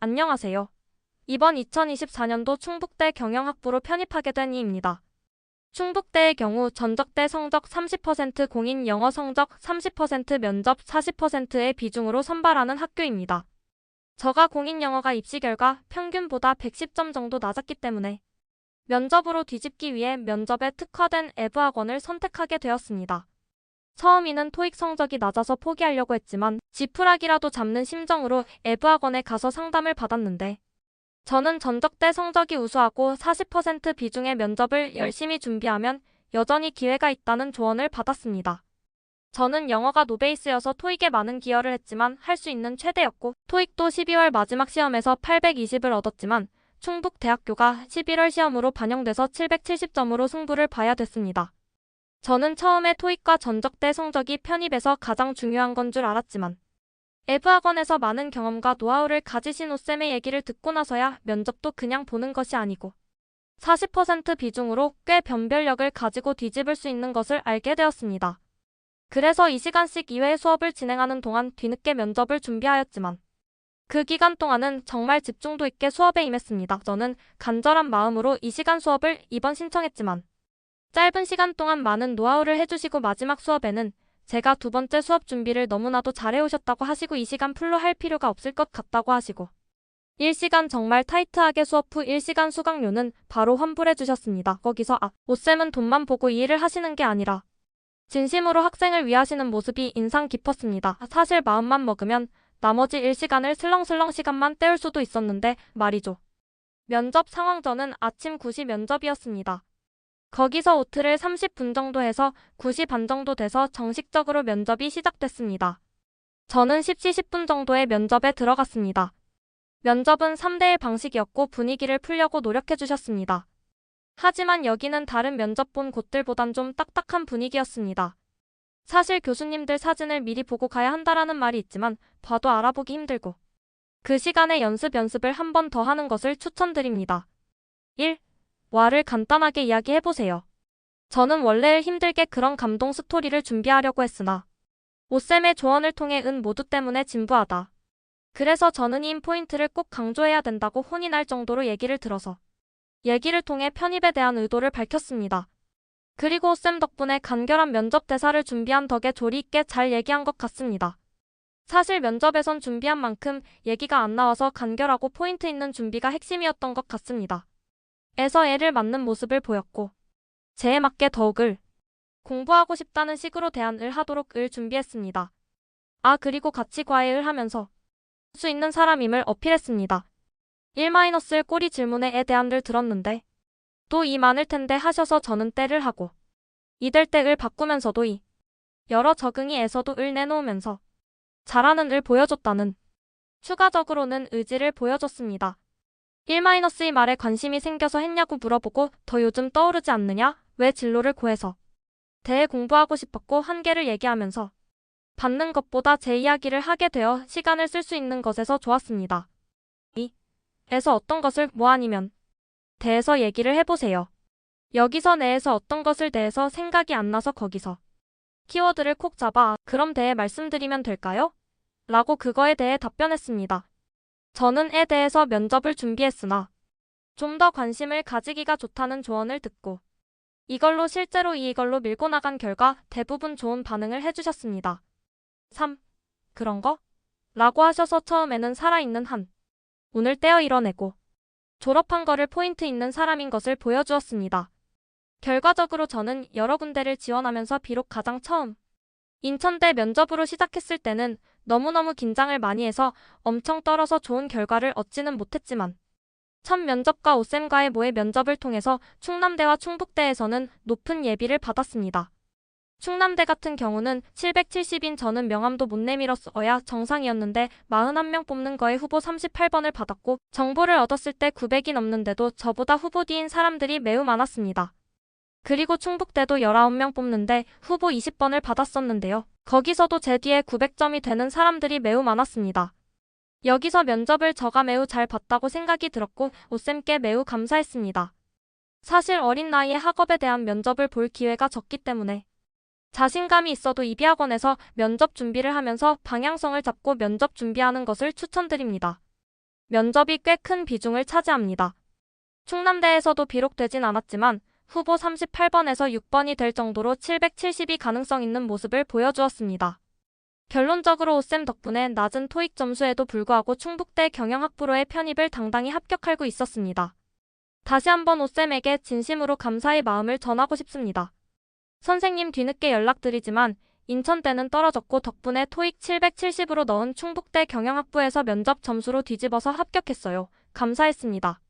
안녕하세요. 이번 2024년도 충북대 경영학부로 편입하게 된 이입니다. 충북대의 경우 전적대 성적 30%, 공인 영어 성적 30%, 면접 40%의 비중으로 선발하는 학교입니다. 저가 공인 영어가 입시 결과 평균보다 110점 정도 낮았기 때문에 면접으로 뒤집기 위해 면접에 특화된 에브학원을 선택하게 되었습니다. 처음에는 토익 성적이 낮아서 포기하려고 했지만 지푸라기라도 잡는 심정으로 에브학원에 가서 상담을 받았는데 저는 전적대 성적이 우수하고 40% 비중의 면접을 열심히 준비하면 여전히 기회가 있다는 조언을 받았습니다. 저는 영어가 노베이스여서 토익에 많은 기여를 했지만 할 수 있는 최대였고 토익도 12월 마지막 시험에서 820을 얻었지만 충북대학교가 11월 시험으로 반영돼서 770점으로 승부를 봐야 됐습니다. 저는 처음에 토익과 전적대 성적이 편입에서 가장 중요한 건 줄 알았지만 에브학원에서 많은 경험과 노하우를 가지신 오쌤의 얘기를 듣고 나서야 면접도 그냥 보는 것이 아니고 40% 비중으로 꽤 변별력을 가지고 뒤집을 수 있는 것을 알게 되었습니다. 그래서 2시간씩 2회 수업을 진행하는 동안 뒤늦게 면접을 준비하였지만 그 기간 동안은 정말 집중도 있게 수업에 임했습니다. 저는 간절한 마음으로 2시간 수업을 이번 신청했지만 짧은 시간 동안 많은 노하우를 해주시고 마지막 수업에는 제가 두 번째 수업 준비를 너무나도 잘해오셨다고 하시고 2시간 풀로 할 필요가 없을 것 같다고 하시고 1시간 정말 타이트하게 수업 후 1시간 수강료는 바로 환불해 주셨습니다. 거기서 오쌤은 돈만 보고 이 일을 하시는 게 아니라 진심으로 학생을 위하시는 모습이 인상 깊었습니다. 사실 마음만 먹으면 나머지 1시간을 슬렁슬렁 시간만 때울 수도 있었는데 말이죠. 면접 상황 전은 아침 9시 면접이었습니다. 거기서 오트를 30분 정도 해서 9시 반 정도 돼서 정식적으로 면접이 시작됐습니다. 저는 10시 10분 정도에 면접에 들어갔습니다. 면접은 3대1 방식이었고 분위기를 풀려고 노력해 주셨습니다. 하지만 여기는 다른 면접 본 곳들보단 좀 딱딱한 분위기였습니다. 사실 교수님들 사진을 미리 보고 가야 한다라는 말이 있지만 봐도 알아보기 힘들고 그 시간에 연습을 한 번 더 하는 것을 추천드립니다. 1. 와를 간단하게 이야기해보세요. 저는 원래 힘들게 그런 감동 스토리를 준비하려고 했으나 오쌤의 조언을 통해 은 모두 때문에 진부하다. 그래서 저는 이 포인트를 꼭 강조해야 된다고 혼이 날 정도로 얘기를 들어서 얘기를 통해 편입에 대한 의도를 밝혔습니다. 그리고 오쌤 덕분에 간결한 면접 대사를 준비한 덕에 조리 있게 잘 얘기한 것 같습니다. 사실 면접에선 준비한 만큼 얘기가 안 나와서 간결하고 포인트 있는 준비가 핵심이었던 것 같습니다. 에서 애를 맞는 모습을 보였고 제에 맞게 더욱 공부하고 싶다는 식으로 대안을 하도록 준비했습니다. 그리고 같이 과외를 하면서 할 수 있는 사람임을 어필했습니다. 1-을 꼬리 질문에 대안을 들었는데 또 이 많을 텐데 하셔서 저는 때를 하고 이될 때 바꾸면서도 여러 적응이 에서도 내놓으면서 잘하는 보여줬다는 추가적으로는 의지를 보여줬습니다. 1-이 말에 관심이 생겨서 했냐고 물어보고 더 요즘 떠오르지 않느냐? 왜 진로를 고해서 대해 공부하고 싶었고 한계를 얘기하면서 받는 것보다 제 이야기를 하게 되어 시간을 쓸 수 있는 것에서 좋았습니다. 에서 어떤 것을 아니면 대해서 얘기를 해보세요. 여기서 내에서 어떤 것을 대해서 생각이 안 나서 거기서 키워드를 콕 잡아 그럼 대해 말씀드리면 될까요? 라고 그거에 대해 답변했습니다. 저는 에 대해서 면접을 준비했으나 좀 더 관심을 가지기가 좋다는 조언을 듣고 이걸로 실제로 이걸로 밀고 나간 결과 대부분 좋은 반응을 해주셨습니다. 3. 그런 거? 라고 하셔서 처음에는 살아있는 한 운을 떼어 이뤄내고 졸업한 거를 포인트 있는 사람인 것을 보여주었습니다. 결과적으로 저는 여러 군데를 지원하면서 비록 가장 처음 인천대 면접으로 시작했을 때는 너무너무 긴장을 많이 해서 엄청 떨어서 좋은 결과를 얻지는 못했지만 첫 면접과 오쌤과의 모의 면접을 통해서 충남대와 충북대에서는 높은 예비를 받았습니다. 충남대 같은 경우는 770인 저는 명함도 못 내밀었어야 정상이었는데 41명 뽑는 거에 후보 38번을 받았고 정보를 얻었을 때 900이 넘는데도 저보다 후보 뒤인 사람들이 매우 많았습니다. 그리고 충북대도 19명 뽑는데 후보 20번을 받았었는데요. 거기서도 제 뒤에 900점이 되는 사람들이 매우 많았습니다. 여기서 면접을 저가 매우 잘 봤다고 생각이 들었고 오쌤께 매우 감사했습니다. 사실 어린 나이에 학업에 대한 면접을 볼 기회가 적기 때문에 자신감이 있어도 입시학원에서 면접 준비를 하면서 방향성을 잡고 면접 준비하는 것을 추천드립니다. 면접이 꽤 큰 비중을 차지합니다. 충남대에서도 비록 되진 않았지만 후보 38번에서 6번이 될 정도로 770이 가능성 있는 모습을 보여주었습니다. 결론적으로 오쌤 덕분에 낮은 토익 점수에도 불구하고 충북대 경영학부로의 편입을 당당히 합격하고 있었습니다. 다시 한번 오쌤에게 진심으로 감사의 마음을 전하고 싶습니다. 선생님 뒤늦게 연락드리지만 인천대는 떨어졌고 덕분에 토익 770으로 넣은 충북대 경영학부에서 면접 점수로 뒤집어서 합격했어요. 감사했습니다.